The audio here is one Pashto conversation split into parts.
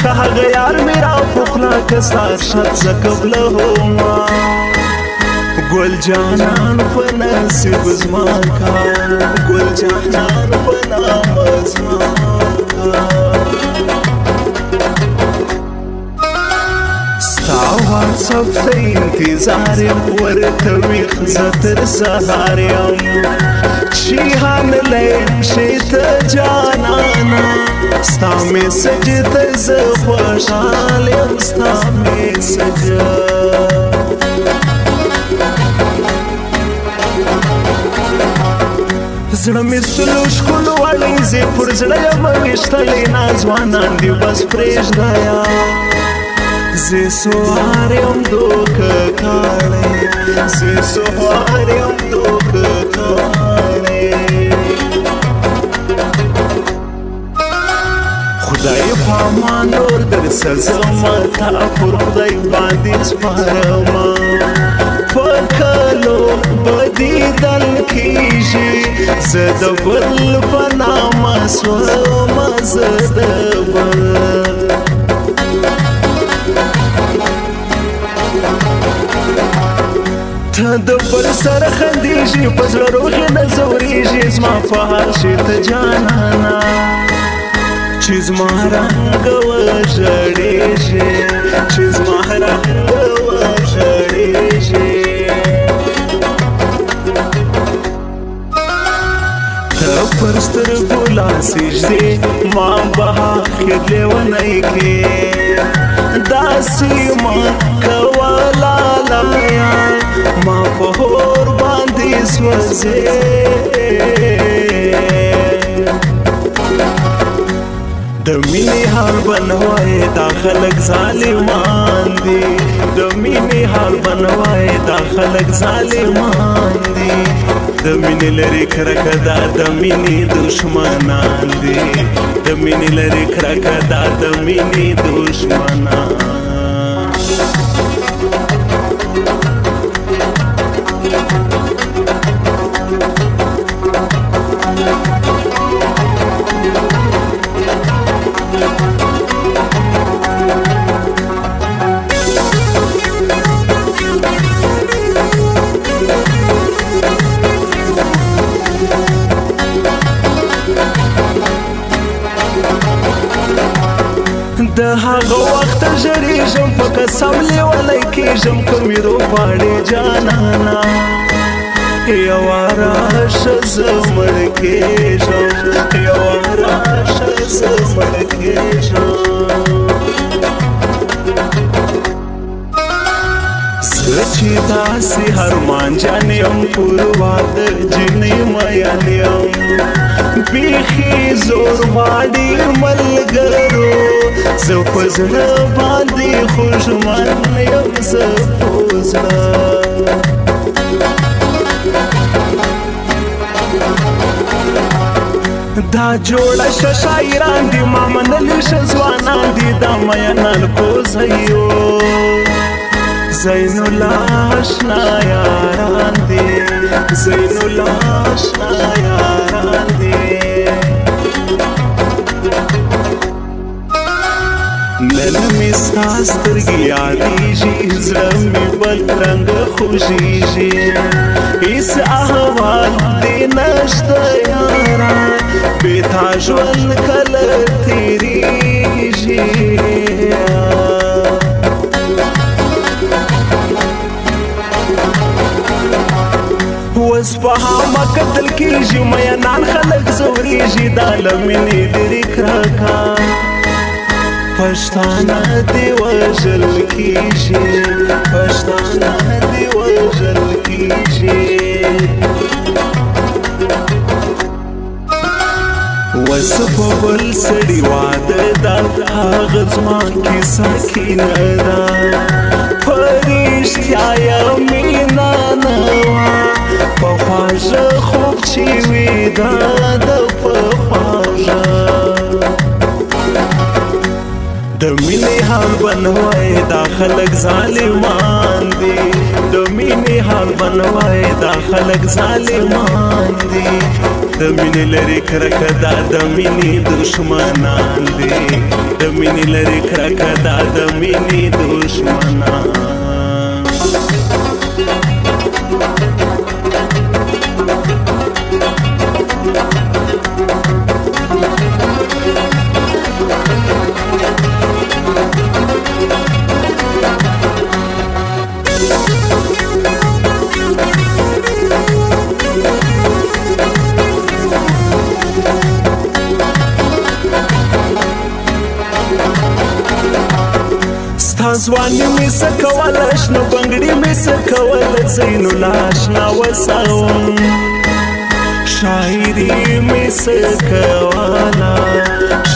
که هغه یار می را پخلا که ستا شد ز قبله هما گل جانان په نصیب زما کا گل جانان په نام زما کا ستا واتساپ ته انتظار یم ورته ویښ زه تر سهار یم چې حامله یم شې ته جانانه ستا میسج ته زه خوشحال یم ستا میسج زړه مې سلو ښکلو اړیزې پر زړه یم ویشتلې ناځوانان دي بس پرېږده زه سوار یم دوکه کاڼی زه سوار یم دوکه کاڼی خدای په امان نور درسه زما تا پر خدای باندې سپارمه په کلو به دیدن کېږي زه د بل په نامه سومه زه د بل ته د بل سره خندېږي په زړه روغې نه ځورېږي زما په هر شي ته جانانه چې زما رنګ وژړېږي چې زما رنګ وژړېږي ته پر سترګو لاسې ږدې ما به آخر لیونی کې داسې ما کوه لالیه ما په هور باندې سوځې د مینې حال به نه وایې دا خلک ظالمان دي د مینې حال به نه وایې دا خلک ظالمان دي د مینې لرې کرکه دا د مینې دشمنان دي د مینې لرې کرکه دا د مینې دشمنان د هغه وخت ژړېږم په قسم لیونی کېږم که مې روغواړې جانانه یوه راشه زه مړ کېږم یوه راشه زه مړ کېږم زه چې داسې هرمان جان یم پر واده جنې میین یم بیخي زور غواړي ملګرو زه په زړه باندې خوږمن یم زه په زړه دا جوړه شه شاعران دي ما منلي شه ځوانان دي دا مینان کوزیو زین الله اشنا یاران دي زین الله اشنا یاران دي نن مې ستا سترګې یادېږي زړه مې بل رنګه خوږېږي هېڅ احوال دې نشته یاره بې تا ژوند کله تېرېږي اوس په هامه کتل کېږي مینان خلک ځورېږي دا له مینې لرې کرکه پښتانه دې وژل کېږي پښتانه دې وژل کېږي اوس په بل سړي واده ده هغه زما کیسه کینه ده په رښتیا یې مینه نه وه په خواږه خوب چې وي دا د په خواږه د مینې حال به نه وایې دا خلک ظالمان دي د مینې حال به نه وایې دا خلک ظالمان دي د مینې لرې کرکه دا د مینې دشمنان دي د مینې لري کرکه دا د مینې دشمنان ځواني مې څه کوله شنه بنګړي مې څه کوله زینو لاشنا وسوم شاعري مې څه کوله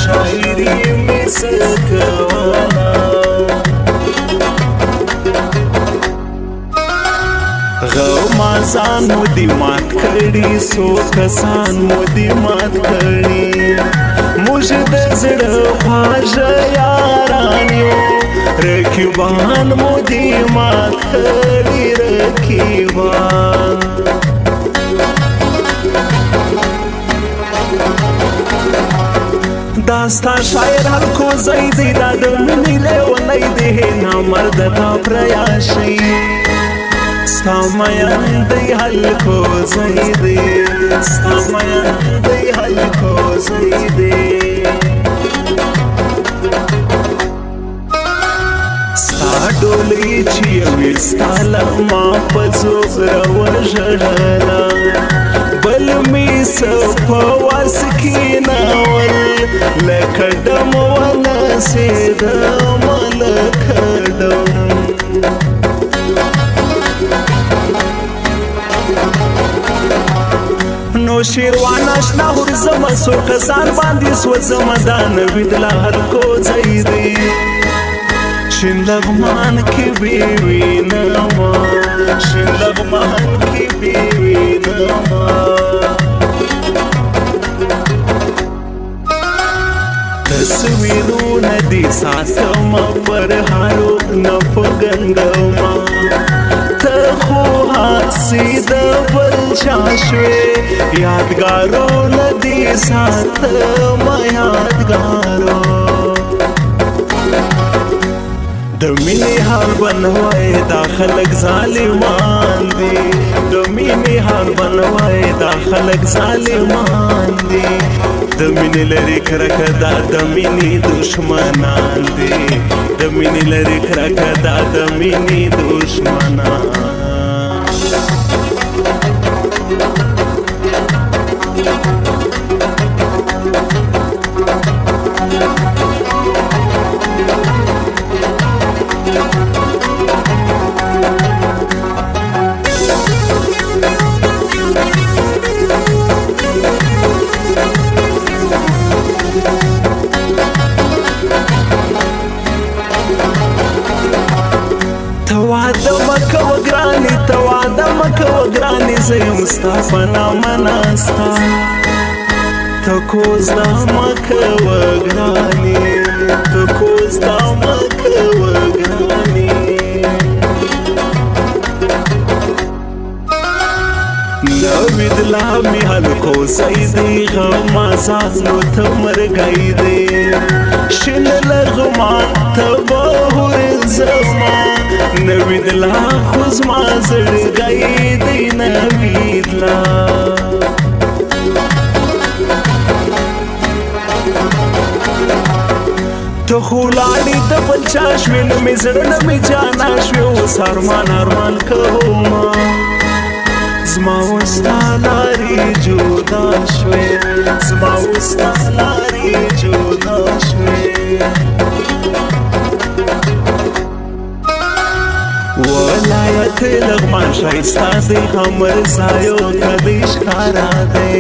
شاعري مې څه کوله غمازان مو دې مات کړي څو کسان مو دې مات کړي موږ د زړه خواږه یاران یو رکیبان مو دی مات کړي رکیبان دا ستا شاعر هر کو ځای دی دا د مینې لیونی دی نامرده تا پریاشي ستا مین دی هلکو ځای دی ستا مین دی هلکو ځای دی ډولۍ چې وستاله ما په زوره وژړله بل مې څه په واس کښېنول لکه ډم ونڅېدمه لکه ډم نو شیروان اشنا غورځمه څو کسان باندې سوځمه دا نوي د لا هلکو ځای دی شین لغمان کی بیوی نما شین لغمان کی بیوی نما تصویرونه دي ساتمه پر هارو نه په ګنډمه ته خو هسې د بل چا شوې یادګارونه دي ساتمه یادګارو د مینې حال بنوای دا خلک ظالمان دي د مینې حال بنوای دا خلک ظالمان دي د مینې لري کرکه دا د مینې دشمنان دي د مینې لري کرکه دا د مینې دشمنان زیم ستا په نامه ناسته ته کوزده مه کوه ګرانې ته کوزده مه کوه ګرانې نوید لا مې هلکو ځای دی غمازانو ته مرګی دی شین لغمان ته به ورځمه نوید لا خو زما زړګی دی نوید لا ته خو لاړې د بل چا شوې نه مې زړه نه مې جانا شوې اوس ارمان ارمان کومه زما اوس ستا لارې جدا شوې زما اوس ستا لارې جدا شوې ولایت لغمان ښایسته دی همر ځایو ته دی ښکاره دی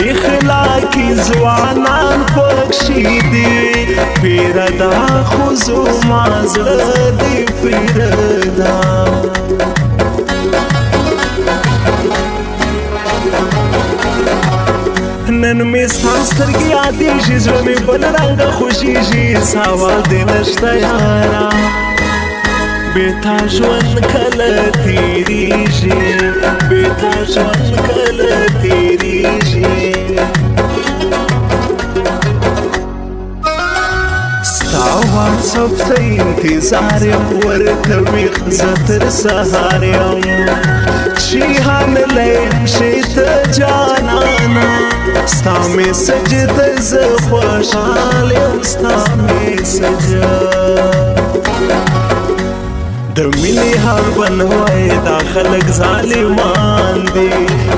اخلاقي ځوانان پکښې دي پیره دا خو زما زړه دی پیره دا نن مې ستا سترګې یادېږي زړه مې بل رنګه خوښېږي سوال دې نشته یاره بیتا ژوند کله تیریږي بیتا ژوند کله تیریږي ستا واتساپ ته انتظار یم ورکوي ښځه تر سهار یم چې حامله یم شې ته جانانه ستا میسج ته زه خوشحال یم ستا میسج د مینې حال به نه وایې دا خلک ظالمان دي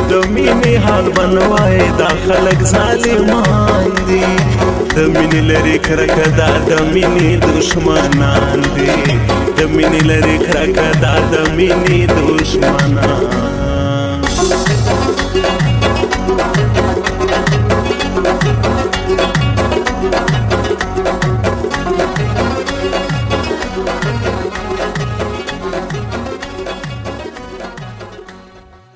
د مینې حال به نه وایې دا خلک ظالمان دي د مینې لرې کرکه دا د مینې دشمنان دي د مینې لرې کرکه دا د مینې دشمنان